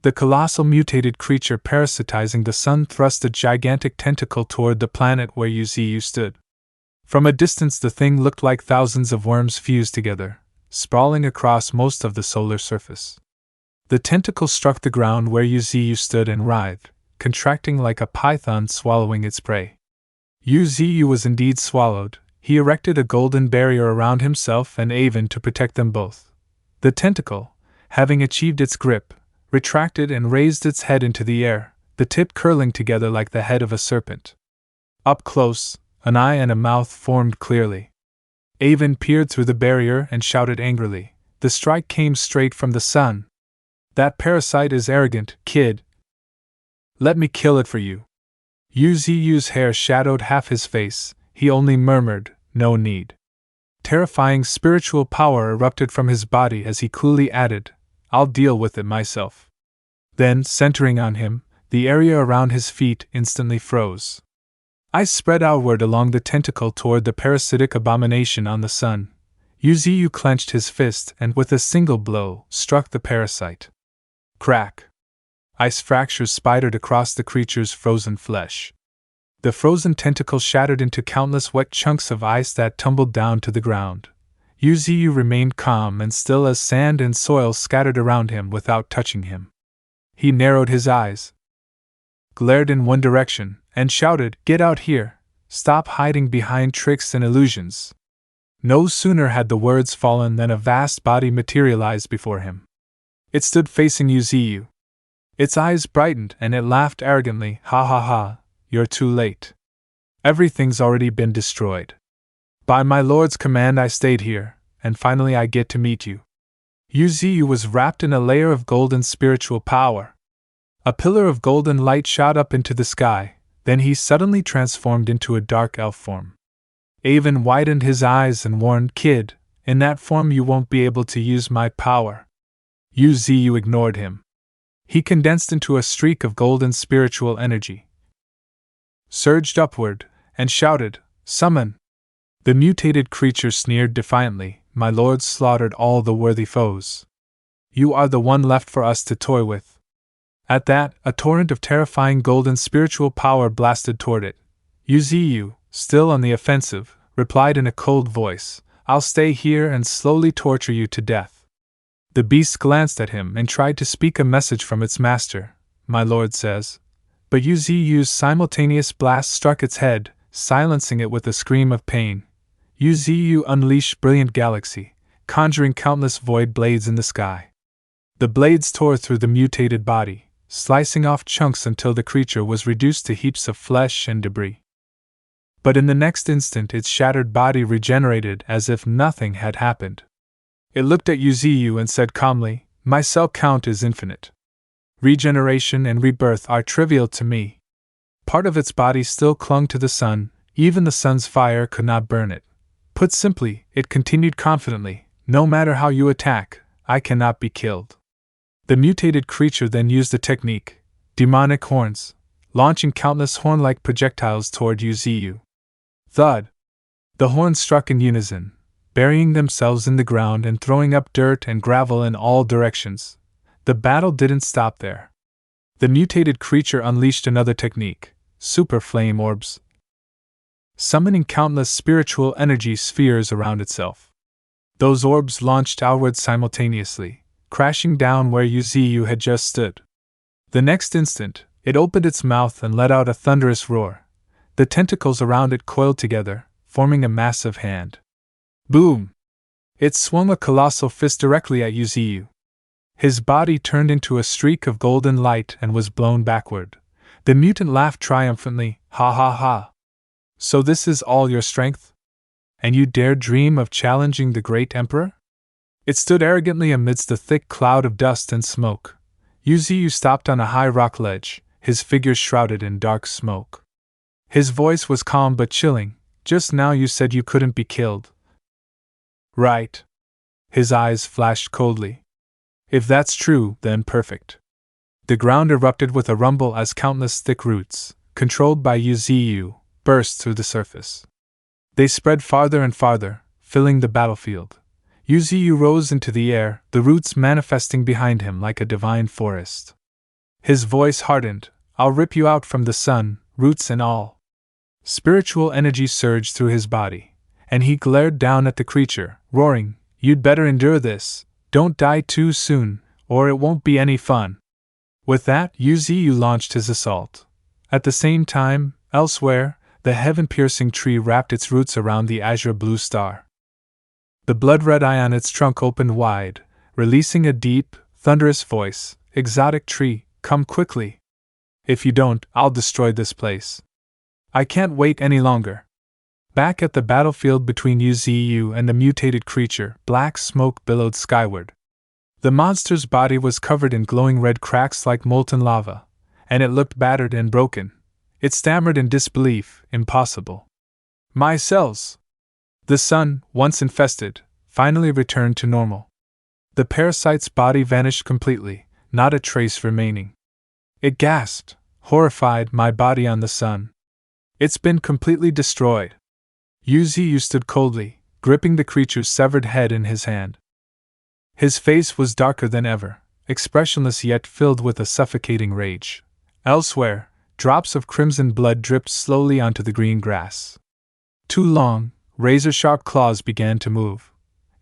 The colossal mutated creature parasitizing the sun thrust a gigantic tentacle toward the planet where Yuziu stood. From a distance the thing looked like thousands of worms fused together, sprawling across most of the solar surface. The tentacle struck the ground where Yuziu stood and writhed, contracting like a python swallowing its prey. Yuziu was indeed swallowed. He erected a golden barrier around himself and Avon to protect them both. The tentacle, having achieved its grip, retracted and raised its head into the air, the tip curling together like the head of a serpent. Up close, an eye and a mouth formed clearly. Avon peered through the barrier and shouted angrily, "The strike came straight from the sun! That parasite is arrogant, kid! Let me kill it for you!" Yuziu's hair shadowed half his face. He only murmured, "No need." Terrifying spiritual power erupted from his body as he coolly added, "I'll deal with it myself." Then, centering on him, the area around his feet instantly froze. Eyes spread outward along the tentacle toward the parasitic abomination on the sun. Yuziu clenched his fist and, with a single blow, struck the parasite. Crack! Ice fractures spidered across the creature's frozen flesh. The frozen tentacle shattered into countless wet chunks of ice that tumbled down to the ground. Yuziu remained calm and still as sand and soil scattered around him without touching him. He narrowed his eyes, glared in one direction, and shouted, "Get out here! Stop hiding behind tricks and illusions!" No sooner had the words fallen than a vast body materialized before him. It stood facing Yuziu. Its eyes brightened and it laughed arrogantly, "Ha ha ha, you're too late. Everything's already been destroyed. By my lord's command I stayed here, and finally I get to meet you." Yuziu was wrapped in a layer of golden spiritual power. A pillar of golden light shot up into the sky, then he suddenly transformed into a dark elf form. Avon widened his eyes and warned, "Kid, in that form you won't be able to use my power." Yuziu ignored him. He condensed into a streak of golden spiritual energy, surged upward, and shouted, "Summon!" The mutated creature sneered defiantly, "My lord slaughtered all the worthy foes. You are the one left for us to toy with." At that, a torrent of terrifying golden spiritual power blasted toward it. Yuziu, still on the offensive, replied in a cold voice, "I'll stay here and slowly torture you to death." The beast glanced at him and tried to speak a message from its master, "My lord says." But Yuziu's simultaneous blast struck its head, silencing it with a scream of pain. Yuziu unleashed brilliant galaxy, conjuring countless void blades in the sky. The blades tore through the mutated body, slicing off chunks until the creature was reduced to heaps of flesh and debris. But in the next instant its shattered body regenerated as if nothing had happened. It looked at Yuziu and said calmly, "My cell count is infinite. Regeneration and rebirth are trivial to me." Part of its body still clung to the sun, even the sun's fire could not burn it. Put simply, it continued confidently, "No matter how you attack, I cannot be killed." The mutated creature then used a technique, demonic horns, launching countless horn-like projectiles toward Yuziu. Thud! The horns struck in unison, burying themselves in the ground and throwing up dirt and gravel in all directions. The battle didn't stop there. The mutated creature unleashed another technique, super flame orbs, summoning countless spiritual energy spheres around itself. Those orbs launched outward simultaneously, crashing down where Yuziu had just stood. The next instant, it opened its mouth and let out a thunderous roar. The tentacles around it coiled together, forming a massive hand. Boom! It swung a colossal fist directly at Yuziu. His body turned into a streak of golden light and was blown backward. The mutant laughed triumphantly, "Ha ha ha! So this is all your strength? And you dare dream of challenging the great emperor?" It stood arrogantly amidst a thick cloud of dust and smoke. Yuziu stopped on a high rock ledge, his figure shrouded in dark smoke. His voice was calm but chilling. "Just now you said you couldn't be killed." "Right." His eyes flashed coldly. "If that's true, then perfect." The ground erupted with a rumble as countless thick roots, controlled by Yuziu, burst through the surface. They spread farther and farther, filling the battlefield. Yuziu rose into the air, the roots manifesting behind him like a divine forest. His voice hardened. I'll rip you out from the sun, roots and all. Spiritual energy surged through his body, and he glared down at the creature, roaring, You'd better endure this. Don't die too soon, or it won't be any fun. With that, Yuziu launched his assault. At the same time, elsewhere, the heaven-piercing tree wrapped its roots around the azure blue star. The blood-red eye on its trunk opened wide, releasing a deep, thunderous voice. Exotic tree, come quickly. If you don't, I'll destroy this place. I can't wait any longer. Back at the battlefield between Yuziu and the mutated creature, black smoke billowed skyward. The monster's body was covered in glowing red cracks like molten lava, and it looked battered and broken. It stammered in disbelief, impossible. My cells! The sun, once infested, finally returned to normal. The parasite's body vanished completely, not a trace remaining. It gasped, horrified, my body on the sun. It's been completely destroyed. Yuziu stood coldly, gripping the creature's severed head in his hand. His face was darker than ever, expressionless yet filled with a suffocating rage. Elsewhere, drops of crimson blood dripped slowly onto the green grass. Two long, razor-sharp claws began to move.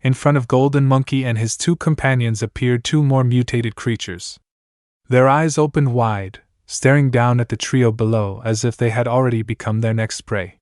In front of Golden Monkey and his two companions appeared two more mutated creatures. Their eyes opened wide, staring down at the trio below as if they had already become their next prey.